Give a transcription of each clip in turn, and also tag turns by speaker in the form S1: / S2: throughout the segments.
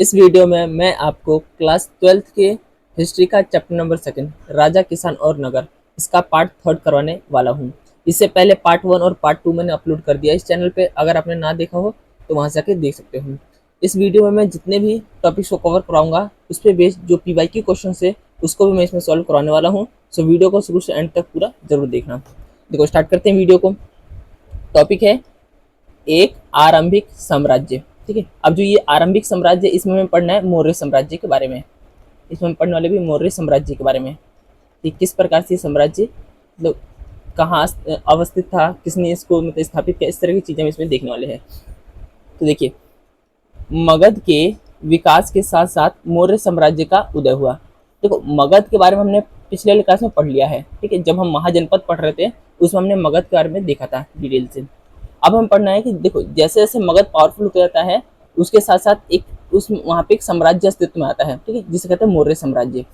S1: इस वीडियो में मैं आपको क्लास 12th के हिस्ट्री का चैप्टर नंबर 2 राजा किसान और नगर इसका पार्ट 3 करवाने वाला हूँ। इससे पहले पार्ट 1 और पार्ट 2 मैंने अपलोड कर दिया इस चैनल पे। अगर आपने ना देखा हो तो वहाँ जाके देख सकते हो। इस वीडियो में मैं जितने भी टॉपिक्स को कवर कराऊंगा उस पर बेस्ड जो PYQ क्वेश्चन है उसको भी मैं इसमें सॉल्व करवाने वाला हूँ। सो वीडियो को शुरू से एंड तक पूरा जरूर देखना। देखो स्टार्ट करते हैं वीडियो को। टॉपिक है एक आरंभिक साम्राज्य। ठीक है, अब जो ये आरंभिक साम्राज्य इसमें हमें पढ़ना है मौर्य साम्राज्य के बारे में। इसमें हम पढ़ने वाले भी मौर्य साम्राज्य के बारे में कि किस प्रकार से साम्राज्य मतलब कहाँ अवस्थित था, किसने इसको मतलब स्थापित किया, इस तरह की चीजें हम इसमें देखने वाले हैं। तो देखिए, मगध के विकास के साथ साथ मौर्य साम्राज्य का उदय हुआ। देखो, मगध के बारे में हमने पिछले क्लास में पढ़ लिया है। ठीक है, जब हम महाजनपद पढ़ रहे थे उसमें हमने मगध के बारे में देखा था डिटेल से। अब हम पढ़ना है कि देखो जैसे जैसे मगध पावरफुल होता जाता है उसके साथ साथ एक उस वहाँ पे एक साम्राज्य अस्तित्व में आता है। ठीक है, जिसे कहते हैं मौर्य साम्राज्य।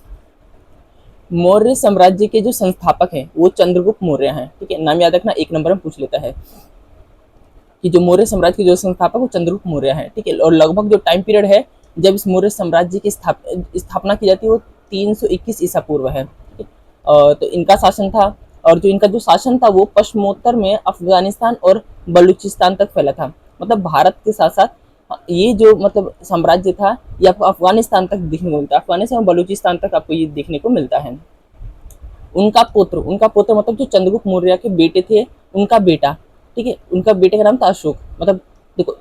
S1: मौर्य साम्राज्य के जो संस्थापक हैं वो चंद्रगुप्त मौर्य हैं। ठीक है, नाम याद रखना, एक नंबर में पूछ लेता है कि जो मौर्य साम्राज्य के जो संस्थापक वो चंद्रगुप्त मौर्य हैं। ठीक है, और लगभग जो टाइम पीरियड है जब इस मौर्य साम्राज्य की स्थापना की जाती है वो 321 ईसा पूर्व है। तो इनका शासन था, और जो इनका जो शासन था वो पश्चिमोत्तर में अफगानिस्तान और बलूचिस्तान तक फैला था। मतलब भारत के साथ साथ ये जो मतलब साम्राज्य था ये आपको अफगानिस्तान तक देखने को मिलता है। अफगानिस्तान और बलूचिस्तान तक आपको ये देखने को मिलता है। उनका पुत्र मतलब जो चंद्रगुप्त मौर्य के बेटे थे उनका बेटा, ठीक है, उनका बेटे का नाम था अशोक। मतलब देखो,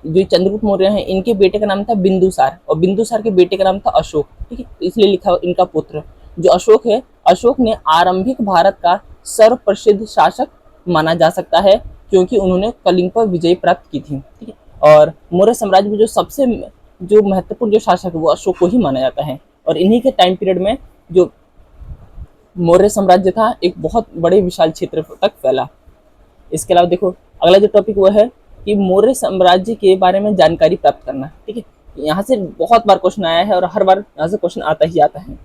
S1: जो चंद्रगुप्त मौर्य हैं इनके बेटे का नाम था बिंदुसार और बिंदुसार के बेटे का नाम था अशोक। ठीक है, इसलिए लिखा इनका पुत्र जो अशोक है, अशोक ने आरंभिक भारत का सर्वप्रसिद्ध शासक माना जा सकता है क्योंकि उन्होंने कलिंग पर विजय प्राप्त की थी। ठीक है, और मौर्य साम्राज्य में जो सबसे जो महत्वपूर्ण जो शासक है वो अशोक को ही माना जाता है। और इन्हीं के टाइम पीरियड में जो मौर्य साम्राज्य था एक बहुत बड़े विशाल क्षेत्र तक फैला। इसके अलावा देखो अगला जो टॉपिक वो है कि मौर्य साम्राज्य के बारे में जानकारी प्राप्त करना। ठीक है, यहाँ से बहुत बार क्वेश्चन आया है और हर बार यहाँ से क्वेश्चन आता ही आता है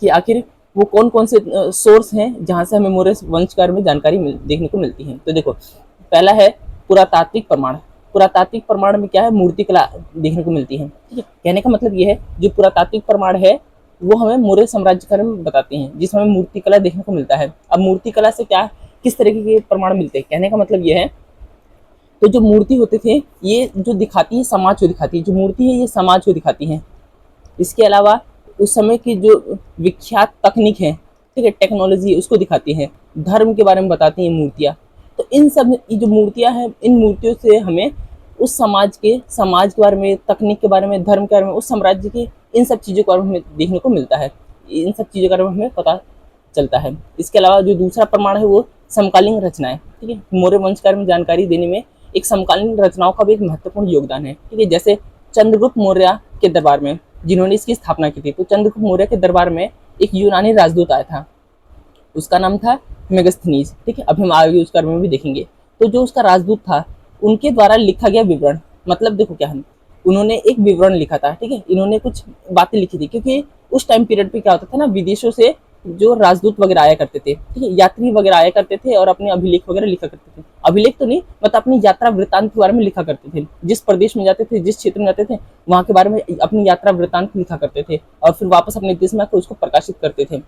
S1: कि आखिर वो कौन कौन से सोर्स हैं जहाँ से हमें मौर्य वंश के बारे में जानकारी देखने को मिलती है। तो देखो, पहला है पुरातात्विक प्रमाण। पुरातात्विक प्रमाण में क्या है, मूर्तिकला देखने को मिलती है। ठीक है, कहने का मतलब ये है जो पुरातात्विक प्रमाण है वो हमें मौर्य साम्राज्य के बारे में बताते हैं जिसमें हमें मूर्तिकला देखने को मिलता है। अब मूर्तिकला से क्या किस तरीके के प्रमाण मिलते हैं, कहने का मतलब ये है तो जो मूर्ति होते थे ये जो दिखाती है समाज को दिखाती है, जो मूर्ति है ये समाज को दिखाती है। इसके अलावा उस समय की जो विख्यात तकनीक है, ठीक है, टेक्नोलॉजी है उसको दिखाती है। धर्म के बारे में बताती हैं मूर्तियाँ। तो इन सब ये जो मूर्तियाँ हैं इन मूर्तियों से हमें उस समाज के बारे में, तकनीक के बारे में, धर्म के बारे में, उस साम्राज्य की इन सब चीज़ों के बारे में हमें देखने को मिलता है। इन सब चीज़ों के बारे में हमें पता चलता है। इसके अलावा जो दूसरा प्रमाण है वो समकालीन रचनाएं। ठीक है, मौर्य वंश के बारे में जानकारी देने में एक समकालीन रचनाओं का भी एक महत्वपूर्ण योगदान है। ठीक है, जैसे चंद्रगुप्त मौर्य के दरबार में जिन्होंने इसकी स्थापना की थी, तो चंद्रगुप्त मौर्य के दरबार में एक यूनानी राजदूत आया था, उसका नाम था मेगस्थनीज। ठीक है, अभी हम आगे उसके बारे में भी देखेंगे। तो जो उसका राजदूत था उनके द्वारा लिखा गया विवरण, मतलब देखो क्या है, उन्होंने एक विवरण लिखा था। ठीक है, इन्होंने कुछ बातें लिखी थी क्योंकि उस टाइम पीरियड पे क्या होता था ना, विदेशों से जो राजदूत वगैरह आया करते थे, ठीक है, यात्री वगैरह आया करते थे और अपने अभिलेख वगैरह लिखा करते थे। अभिलेख तो नहीं, मतलब अपनी यात्रा वृत्तांत के बारे में लिखा करते थे। जिस प्रदेश में जाते थे, जिस क्षेत्र में जाते थे वहाँ के बारे में अपनी यात्रा वृत्तांत लिखा करते थे और फिर वापस अपने देश में आकर उसको प्रकाशित करते थे।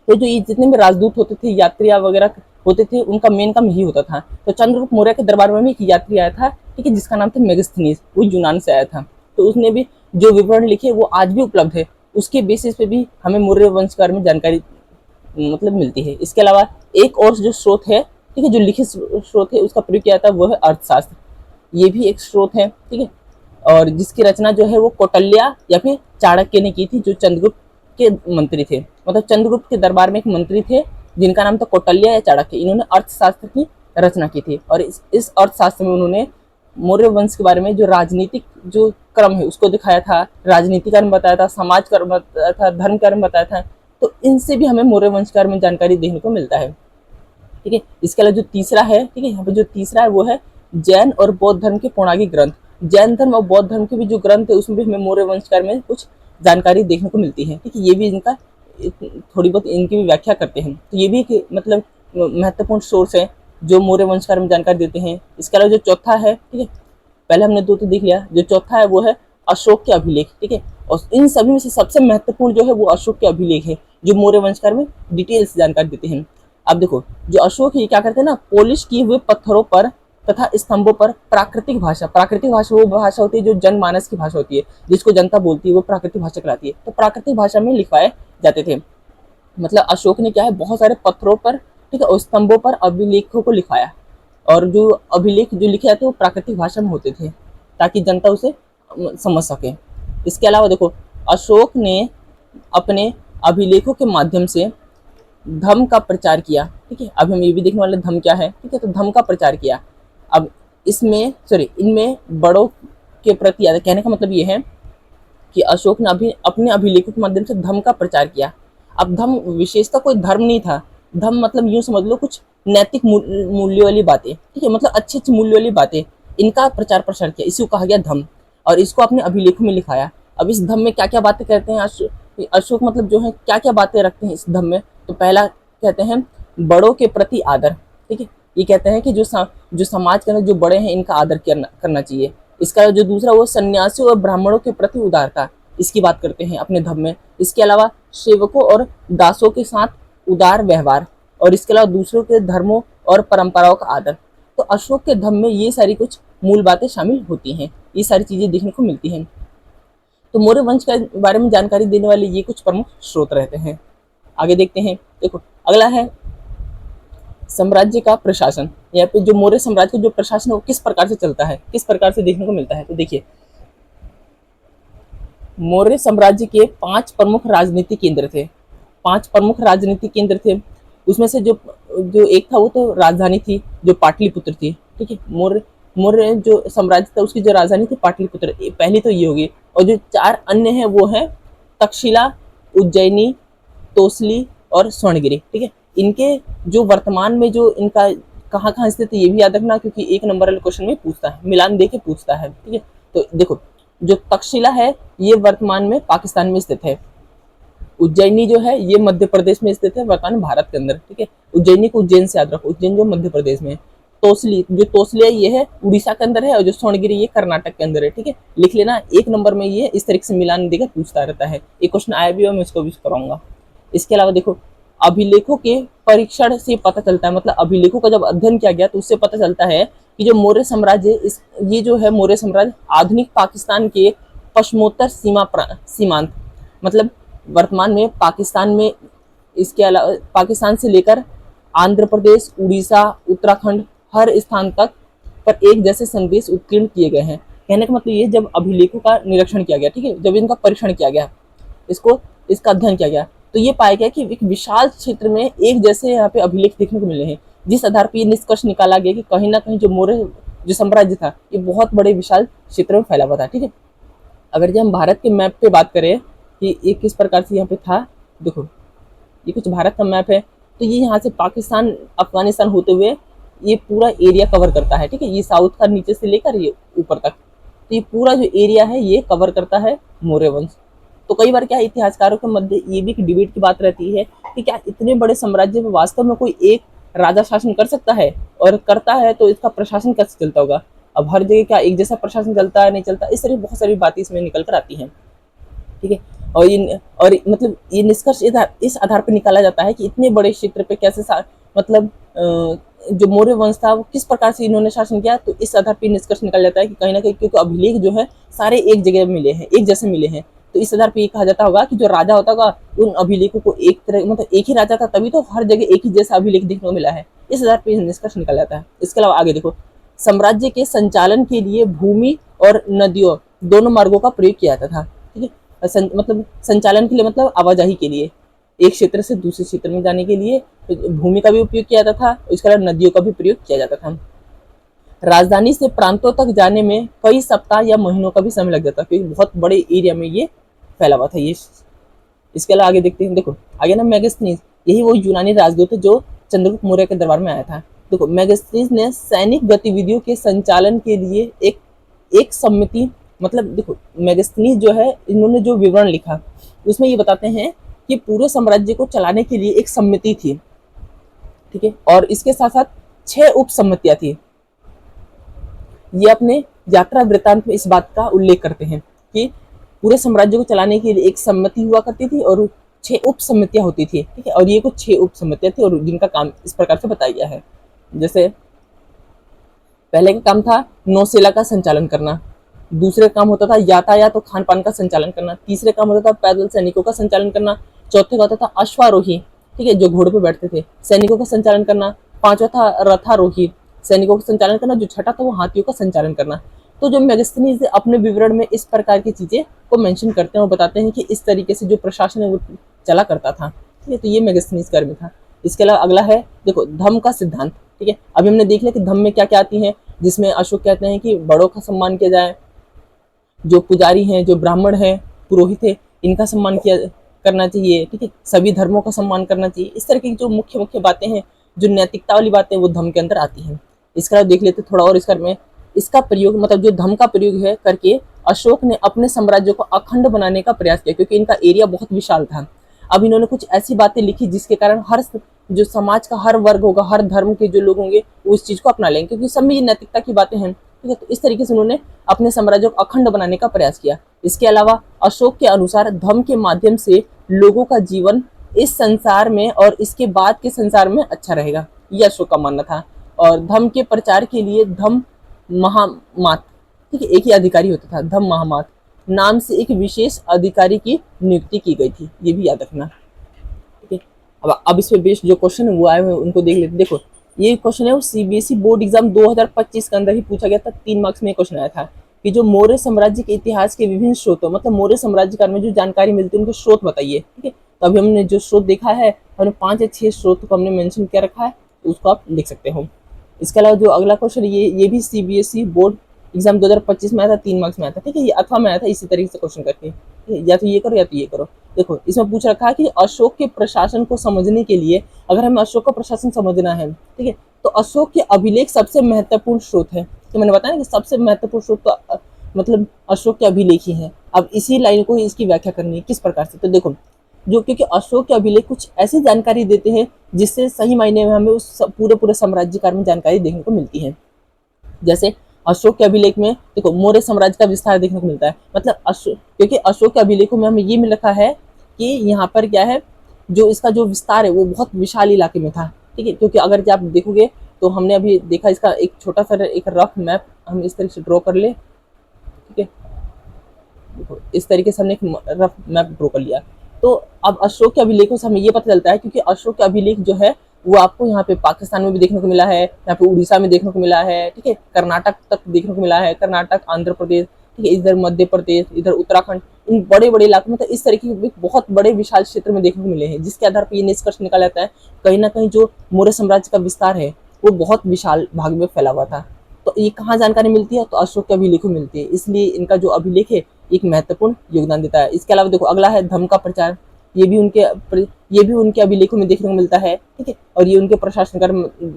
S1: तो जो ये जितने भी राजदूत होते थे, यात्रियाँ वगैरह होते थे, उनका मेन काम यही होता था। तो चंद्रगुप्त मौर्य के दरबार में भी एक यात्री आया था, ठीक है, जिसका नाम था मेगस्थनीज, वो यूनान से आया था। तो उसने भी जो विवरण लिखे वो आज भी उपलब्ध है। उसके बेसिस पे भी हमें मौर्य वंश के बारे में जानकारी मतलब मिलती है। इसके अलावा एक और जो स्रोत है, ठीक है, जो लिखित स्रोत है उसका प्रयोग किया था वो है अर्थशास्त्र। ये भी एक स्रोत है। ठीक है, और जिसकी रचना जो है वो कौटिल्य या फिर चाणक्य ने की थी, जो चंद्रगुप्त के मंत्री थे। मतलब चंद्रगुप्त के दरबार में एक मंत्री थे जिनका नाम था कौटिल्य या चाणक्य। इन्होंने अर्थशास्त्र की रचना की थी और इस अर्थशास्त्र में उन्होंने मौर्य वंश के बारे में जो राजनीतिक जो क्रम है उसको दिखाया था, राजनीतिक कर्म बताया था, समाज कर्म बताया था, धर्म कर्म बताया था। तो इनसे भी हमें मौर्य वंश के बारे में जानकारी देखने को मिलता है। ठीक है, इसके अलावा जो तीसरा है, ठीक है, यहाँ पे जो तीसरा है वो है जैन और बौद्ध धर्म के पौराणिक ग्रंथ। जैन धर्म और बौद्ध धर्म के भी जो ग्रंथ है उसमें भी हमें मौर्य वंश के बारे में कुछ जानकारी देखने को मिलती है। ठीक है, ये भी इनका थोड़ी बहुत इनकी भी व्याख्या करते हैं। तो ये भी एक मतलब महत्वपूर्ण सोर्स है जो मौर्य वंश के बारे में जानकारी देते हैं। इसके अलावा जो चौथा है, ठीक है, पहले हमने दो तो देख लिया, जो चौथा है वो है अशोक के अभिलेख, ठीक है। और इन सभी में से सबसे महत्वपूर्ण जो है वो अशोक के अभिलेख है, जो मौर्य वंशकाल में डिटेल्स जानकारी देते हैं। अब देखो, जो अशोक है क्या करते हैं ना, पॉलिश किए हुए पत्थरों पर तथा स्तंभों पर प्राकृतिक भाषा वो भाषा होती है जो जनमानस की भाषा होती है, जिसको जनता बोलती है, वो प्राकृतिक भाषा कहलाती है। तो प्राकृतिक भाषा में लिखवाए जाते थे। मतलब अशोक ने क्या है, बहुत सारे पत्थरों पर, ठीक है, और स्तंभों पर अभिलेखों को लिखवाया, और जो अभिलेख जो लिखे जाते वो प्राकृतिक भाषा में होते थे, ताकि जनता उसे समझ सके। इसके अलावा देखो, अशोक ने अपने अभिलेखों के माध्यम से धर्म का प्रचार किया, ठीक है। अब हम ये भी देखने वाले धर्म क्या है, ठीक है। तो धर्म का प्रचार किया। अब इनमें बड़ों के प्रति आदर, कहने का मतलब ये है कि अशोक ने अपने अभिलेखों के माध्यम से धर्म का प्रचार किया। अब धर्म विशेषता कोई धर्म नहीं था, धर्म मतलब यूं समझ लो कुछ नैतिक मूल्य वाली बातें, ठीक है, मतलब अच्छी अच्छी मूल्य वाली बातें, इनका प्रचार प्रसार किया, इसी को कहा गया धर्म, और इसको अपने अभिलेखों में लिखाया। अब इस धर्म में क्या क्या बातें कहते हैं अशोक मतलब जो है क्या क्या बातें रखते हैं इस धर्म में। तो पहला कहते हैं बड़ों के प्रति आदर, ठीक है। ये कहते हैं कि जो समाज के अंदर जो बड़े हैं इनका आदर करना चाहिए। इसका जो दूसरा वो सन्यासियों और ब्राह्मणों के प्रति उदारता, इसकी बात करते हैं अपने धर्म में। इसके अलावा सेवकों और दासों के साथ उदार व्यवहार, और इसके अलावा दूसरों के धर्मों और परंपराओं का आदर। तो अशोक के धर्म में ये सारी कुछ मूल बातें शामिल होती हैं, ये सारी चीजें देखने को मिलती हैं। तो मौर्य वंश के बारे में जानकारी देने वाले ये कुछ प्रमुख स्रोत रहते हैं। आगे देखते हैं। देखो, अगला है साम्राज्य का प्रशासन। यहाँ पे जो मौर्य साम्राज्य का जो प्रशासन है वो किस प्रकार से चलता है, किस प्रकार से देखने को मिलता है। तो देखिए, मौर्य साम्राज्य के 5 प्रमुख राजनीतिक केंद्र थे। 5 प्रमुख राजनीतिक केंद्र थे। उसमें से जो एक था वो तो राजधानी थी जो पाटलिपुत्र थी, ठीक है। मौर्य जो साम्राज्य था उसकी जो राजधानी थी पाटलिपुत्र, पहली तो ये होगी। और जो 4 अन्य हैं वो है तक्षशिला, उज्जैनी, तोसली और स्वर्णगिरी, ठीक है। इनके जो वर्तमान में जो इनका कहाँ कहाँ स्थित है ये भी याद रखना, क्योंकि 1 नंबर वाले क्वेश्चन में पूछता है, मिलान दे के पूछता है, ठीक है। तो देखो, जो तक्षशिला है ये वर्तमान में पाकिस्तान में स्थित है। उज्जैनी जो है ये मध्य प्रदेश में स्थित है, वर्तमान भारत के अंदर, ठीक है। उज्जैनी को उज्जैन से याद रखो, उज्जैन जो मध्य प्रदेश में है। तोसली है ये है उड़ीसा के अंदर है, और जो स्वर्णगिरी ये कर्नाटक के अंदर है, ठीक है। लिख लेना, 1 नंबर में ये इस तरीके से मिलान देकर पूछता रहता है। एक क्वेश्चन आया भी और मैं इसको भी कराऊंगा। इसके अलावा देखो, अभिलेखों के परीक्षण से पता चलता है, मतलब अभिलेखों का जब अध्ययन किया गया तो उससे पता चलता है कि जो मौर्य साम्राज्य ये जो है मौर्य साम्राज्य आधुनिक पाकिस्तान के पश्चिमोत्तर सीमांत, मतलब वर्तमान में पाकिस्तान में, इसके अलावा पाकिस्तान से लेकर आंध्र प्रदेश, उड़ीसा, उत्तराखंड, हर स्थान तक पर एक जैसे संदेश उत्कीर्ण किए गए हैं। कहने का मतलब ये, जब अभिलेखों का निरीक्षण किया गया, ठीक है, जब इनका परीक्षण किया गया, इसका अध्ययन किया गया, तो ये पाया गया कि एक विशाल क्षेत्र में एक जैसे यहाँ पे अभिलेख देखने को मिले हैं, जिस आधार पर ये निष्कर्ष निकाला गया कि कहीं ना कहीं जो मौर्य जो साम्राज्य था ये बहुत बड़े विशाल क्षेत्र में फैला हुआ था, ठीक है। अगर जब हम भारत के मैप पे बात करें कि ये किस प्रकार से यहाँ पे था, देखो ये कुछ भारत का मैप है, तो ये यहाँ से पाकिस्तान अफगानिस्तान होते हुए ये पूरा एरिया कवर करता है, ठीक है। ये साउथ का नीचे से लेकर ये ऊपर तक, तो ये पूरा जो एरिया है ये कवर करता है मौर्य वंश। तो कई बार क्या इतिहासकारों के मध्य ये भी डिबेट की बात रहती है कि क्या इतने बड़े साम्राज्य में वास्तव में कोई एक राजा शासन कर सकता है, और करता है तो इसका प्रशासन कैसे चलता होगा। अब हर जगह क्या एक जैसा प्रशासन चलता है, नहीं चलता, इस तरह बहुत सारी बातें इसमें निकल कर आती हैं, ठीक है। और मतलब ये निष्कर्ष इस आधार पर निकाला जाता है कि इतने बड़े क्षेत्र पे कैसे मतलब जो मौर्य वंश था वो किस प्रकार से इन्होंने शासन किया। तो इस आधार पर निष्कर्ष निकाला जाता है कि कहीं ना कहीं, क्योंकि अभिलेख जो है सारे एक जगह मिले हैं, एक जैसे मिले हैं, तो इस आधार पर ये कहा जाता होगा कि जो राजा होता होगा उन अभिलेखों को एक तरह, मतलब एक ही राजा था तभी तो हर जगह एक ही जैसा अभिलेख देखने को मिला है। इस आधार पर निष्कर्ष निकाला जाता है। इसके अलावा आगे देखो, साम्राज्य के संचालन के लिए भूमि और नदियों दोनों मार्गों का प्रयोग किया जाता था, ठीक है। मतलब संचालन के लिए मतलब आवाजाही के लिए, एक क्षेत्र से दूसरे क्षेत्र में जाने के लिए भूमि का भी उपयोग किया जाता था, इसके अलावा नदियों का भी प्रयोग किया जाता था। राजधानी से प्रांतों तक जाने में कई सप्ताह या महीनों का भी समय लग जाता, क्योंकि बहुत बड़े एरिया में ये फैला हुआ था ये। इसके अलावा आगे देखते हैं, देखो आगे ना मेगास्थनीज, यही वो यूनानी राजदूत है जो चंद्रगुप्त मौर्य के दरबार में आया था। देखो, मेगास्थनीज ने सैनिक गतिविधियों के संचालन के लिए एक समिति, मतलब देखो मेगास्थनीज जो है इन्होंने जो विवरण लिखा उसमें ये बताते हैं कि पूरे साम्राज्य को चलाने के लिए एक समिति थी, ठीक है, और इसके साथ साथ 6 उप समितियां थी। ये अपने यात्रा वृत्तांत में इस बात का उल्लेख करते हैं कि पूरे साम्राज्य को चलाने के लिए एक सम्मति हुआ करती थी और 6 उप समितियां होती थी, ठीक है। और ये कुछ 6 उप समितियां थी और जिनका काम इस प्रकार से बताया गया है। जैसे पहले का काम था नौसेना का संचालन करना, दूसरे काम होता था यातायात और खान पान का संचालन करना, तीसरे काम होता था पैदल सैनिकों का संचालन करना, चौथे का होता था अश्वारोही, ठीक है, जो घोड़े पे बैठते थे, सैनिकों का संचालन करना, पांचवा था रथारोही, सैनिकों का संचालन करना, जो छठा था वो हाथियों का संचालन करना। तो जो मेगास्थनीज अपने विवरण में इस प्रकार की चीजें को मेंशन करते हैं और बताते हैं कि इस तरीके से जो प्रशासन है वो चला करता था, ठीक है। तो ये मेगास्थनीज कार्य में था। इसके अलावा अगला है देखो धम्म का सिद्धांत, ठीक है। अभी हमने देख लिया कि धम्म में क्या क्या आती है, जिसमें अशोक कहते हैं कि बड़ों का सम्मान किया जाए, जो पुजारी हैं, जो ब्राह्मण हैं, पुरोहित है, इनका सम्मान किया करना चाहिए, ठीक है, सभी धर्मों का सम्मान करना चाहिए। इस तरह की जो मुख्य मुख्य बातें हैं, जो नैतिकता वाली बातें, वो धम्म के अंदर आती हैं। इसका देख लेते थोड़ा और इसका प्रयोग मतलब जो धम्म का प्रयोग है करके अशोक ने अपने साम्राज्य को अखंड बनाने का प्रयास किया, क्योंकि इनका एरिया बहुत विशाल था। अब इन्होंने कुछ ऐसी बातें लिखी जिसके कारण हर जो समाज का हर वर्ग होगा, हर धर्म के जो लोग होंगे वो उस चीज को अपना लेंगे, क्योंकि सब में ये नैतिकता की बातें हैं, ठीक है। तो इस तरीके से उन्होंने अपने साम्राज्य को अखंड बनाने का प्रयास किया। इसके अलावा अशोक के अनुसार धम्म के माध्यम से लोगों का जीवन इस संसार में और इसके बाद के संसार में अच्छा रहेगा, यह अशोक का मानना था। और धम्म के प्रचार के लिए धम्म महामात, ठीक है, एक ही अधिकारी होता था, धम्म महामात नाम से एक विशेष अधिकारी की नियुक्ति की गई थी, ये भी याद रखना, ठीक है। अब इस पे बेस्ड जो क्वेश्चन वो आए हुए उनको देख लेते। देखो ये क्वेश्चन है वो सीबीएसई बोर्ड एग्जाम 2025 के अंदर ही पूछा गया था, 3 मार्क्स में क्वेश्चन आया था कि जो मौर्य साम्राज्य के इतिहास के विभिन्न स्रोतों, मतलब मौर्य साम्राज्य काल में जो जानकारी मिलती है उनके स्रोत बताइए, ठीक है। तो अभी हमने जो स्रोत देखा है, हमने 5 या 6 स्रोत को हमने मेंशन किया रखा है, तो उसको आप लिख सकते हो। इसके अलावा जो अगला क्वेश्चन ये भी सीबीएसई बोर्ड एग्जाम 2025 में आया था, 3 मार्क्स में आया था, ठीक है। ये अथवा में आया था इसी तरीके से क्वेश्चन करके, या तो ये करो या तो ये करो। देखो इसमें पूछ रखा है कि अशोक के प्रशासन को समझने के लिए, अगर हमें अशोक का प्रशासन समझना है, ठीक है, तो अशोक के अभिलेख सबसे महत्वपूर्ण स्रोत है। तो मैंने बताया कि सबसे महत्वपूर्ण स्रोत तो मतलब अशोक के अभिलेख ही है। अब इसी लाइन को इसकी व्याख्या करनी है किस प्रकार से, तो देखो जो क्योंकि अशोक के अभिलेख कुछ ऐसी जानकारी देते हैं जिससे सही मायने में हमें उस पूरे साम्राज्य काल में जानकारी देखने को मिलती है। जैसे अशोक के अभिलेख में देखो मौर्य साम्राज्य का विस्तार देखने को मिलता है, मतलब क्योंकि अशोक के अभिलेखों में हमें ये मिल रखा है कि यहाँ पर क्या है, जो इसका जो विस्तार है वो बहुत विशाल इलाके में था, ठीक है। क्योंकि अगर आप देखोगे तो हमने अभी देखा इसका एक छोटा सा एक रफ मैप हम इस तरीके से ड्रॉ कर ले, ठीक है, देखो इस तरीके से हमने एक रफ मैप ड्रॉ कर लिया। तो अब अशोक के अभिलेखों से हमें ये पता चलता है, क्योंकि अशोक के अभिलेख जो है वो आपको यहाँ पे पाकिस्तान में भी देखने को मिला है, यहाँ पे उड़ीसा में देखने को मिला है, ठीक है, कर्नाटक तक देखने को मिला है, कर्नाटक, आंध्र प्रदेश, ठीक है, इधर मध्य प्रदेश, इधर उत्तराखंड, इन बड़े बड़े इलाकों में तो इस तरीके के बहुत बड़े विशाल क्षेत्र में देखने को मिले हैं, जिसके आधार पर ये निष्कर्ष निकाला जाता है कहीं ना कहीं जो मौर्य साम्राज्य का विस्तार है वो बहुत विशाल भाग में फैला हुआ था। तो ये कहाँ जानकारी मिलती है, तो अशोक के अभिलेखों में मिलती है, इसलिए इनका जो अभिलेख है एक महत्वपूर्ण योगदान देता है। इसके अलावा देखो अगला है धम्म का प्रचार, ये भी उनके अभिलेखों में देखने को मिलता है, ठीक है। और ये उनके प्रशासन का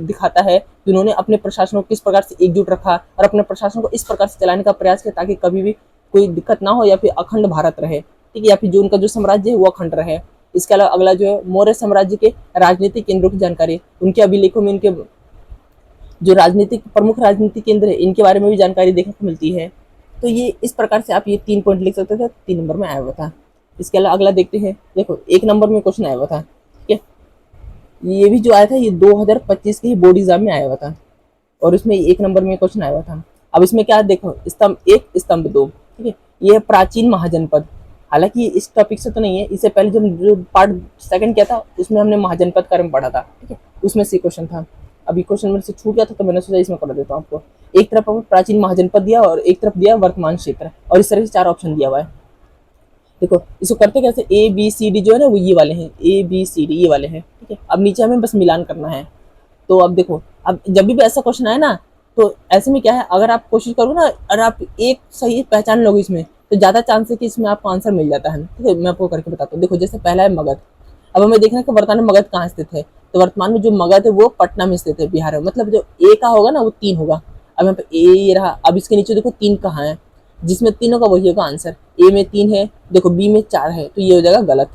S1: दिखाता है कि उन्होंने अपने प्रशासन को किस प्रकार से एकजुट रखा और अपने प्रशासन को इस प्रकार से चलाने का प्रयास किया ताकि कभी भी कोई दिक्कत ना हो या फिर अखंड भारत रहे, ठीक है, या फिर जो उनका जो साम्राज्य है वो अखंड रहे। इसके अलावा अगला जो है मौर्य साम्राज्य के राजनीतिक केंद्रों की जानकारी, उनके अभिलेखों में उनके जो राजनीतिक प्रमुख राजनीतिक केंद्र है इनके बारे में भी जानकारी देखने को मिलती है। तो ये इस प्रकार से आप ये 3 पॉइंट लिख सकते थे, 3 नंबर में आया हुआ था। इसके अलावा अगला देखते हैं, देखो 1 नंबर में क्वेश्चन आया हुआ था, ठीक है, ये भी जो आया था ये 2025 के ही बोर्ड एग्जाम में आया हुआ था और इसमें 1 नंबर में क्वेश्चन आया हुआ था। अब इसमें क्या देखो स्तंभ 1 स्तंभ 2, ठीक है, ये है प्राचीन महाजनपद। हालांकि इस टॉपिक से तो नहीं है, इससे पहले जो पार्ट 2 किया था उसमें हमने महाजनपद का में पढ़ा था, ठीक है, उसमें से क्वेश्चन था। अभी क्वेश्चन मेरे से छूट गया था तो मैंने सोचा इसमें कर देता हूँ आपको। एक तरफ आपको प्राचीन महाजनपद दिया और एक तरफ दिया वर्तमान क्षेत्र, और इस तरह से 4 ऑप्शन दिया हुआ है। देखो इसको करते कैसे, ए बी सी डी जो है ना वो ये वाले हैं, ए बी सी डी ये वाले हैं, ठीक है। अब नीचे हमें बस मिलान करना है। तो अब देखो अब जब भी ऐसा क्वेश्चन आए ना तो ऐसे में क्या है, अगर आप कोशिश करो ना, अगर आप एक सही पहचान लोगे इसमें तो ज्यादा चांस है कि इसमें आपको आंसर मिल जाता है, ठीक है। मैं आपको करके बताता हूँ। देखो जैसे पहला है मगध। अब हमें देखना है कि वर्तमान में मगध कहाँ स्थित है, तो वर्तमान में जो मगध है वो पटना में स्थित है, बिहार में। मतलब जो ए का होगा ना वो 3 होगा। अब यहाँ पे ए रहा, अब इसके नीचे देखो 3 कहाँ है, जिसमें 3 होगा वही होगा आंसर। ए में 3 है, देखो बी में 4 है तो ये हो जाएगा गलत।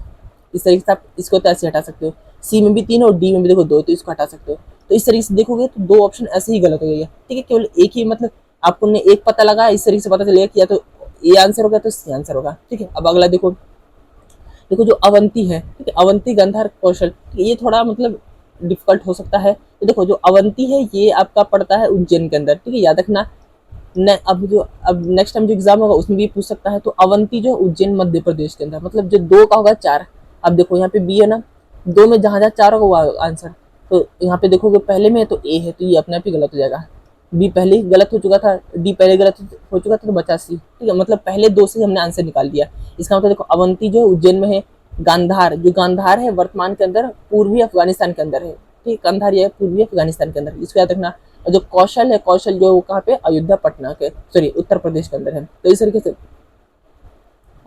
S1: इस तरीके से आप इसको तो ऐसे हटा सकते हो। सी में भी 3 और डी में भी देखो 2, तो इसको हटा सकते हो। तो इस तरीके से देखोगे तो 2 ऑप्शन ऐसे ही गलत हो जाएगा, ठीक है। केवल एक ही मतलब आपको ने एक पता लगा, इस तरीके से पता चलेगा कि या तो ये आंसर होगा तो सी आंसर होगा। ठीक है, अब अगला देखो, देखो जो अवंती है, ठीक है, अवंती गांधार कौशल, ये थोड़ा मतलब डिफिकल्ट हो सकता है। तो देखो जो अवंती है ये आपका पड़ता है उज्जैन के अंदर, ठीक है, याद रखना। अब नेक्स्ट टाइम जो एग्जाम होगा उसमें भी पूछ सकता है। तो अवंती जो उज्जैन मध्य प्रदेश के अंदर, मतलब जो दो का होगा चार। अब देखो यहाँ पे बी है ना, दो में जहां जहां चार होगा वो आंसर। तो यहाँ पे देखोगे पहले में तो ए है, तो ये अपने आप ही गलत हो जाएगा। बी पहले ही गलत हो चुका था, डी पहले गलत हो चुका था, तो बचा सी। ठीक है, मतलब पहले दो से हमने आंसर निकाल दिया। इसका मतलब देखो अवंती जो उज्जैन में है, गांधार जो गांधार है वर्तमान के अंदर पूर्वी अफगानिस्तान के अंदर है। ठीक, गांधार ये पूर्वी अफगानिस्तान के अंदर, इसको याद रखना। और जो कौशल है, कौशल जो कहाँ पे, अयोध्या पटना के, सॉरी उत्तर प्रदेश के अंदर है। तो इस तरीके से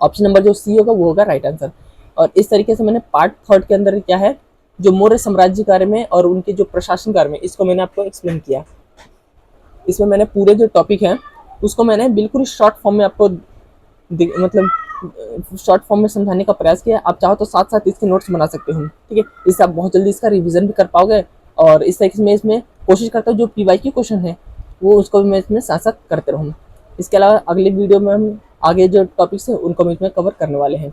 S1: ऑप्शन नंबर जो सी होगा वो होगा राइट आंसर। और इस तरीके से मैंने पार्ट थर्ड के अंदर क्या है, जो मौर्य साम्राज्य कार्य में और उनके जो प्रशासन कार्य में, इसको मैंने आपको एक्सप्लेन किया। इसमें मैंने पूरे जो टॉपिक है उसको मैंने बिल्कुल शॉर्ट फॉर्म में आपको मतलब शॉर्ट फॉर्म में समझाने का प्रयास किया। आप चाहो तो साथ साथ इसके नोट्स बना सकते हो। ठीक है, इससे आप बहुत जल्दी इसका रिवीजन भी कर पाओगे। और इस तरीके से मैं इसमें कोशिश करता हूँ जो PYQ क्वेश्चन है वो उसको भी मैं इसमें साथ साथ करते रहूँ। इसके अलावा अगले वीडियो में हम आगे जो टॉपिक्स है उनको हम इसमें कवर करने वाले हैं।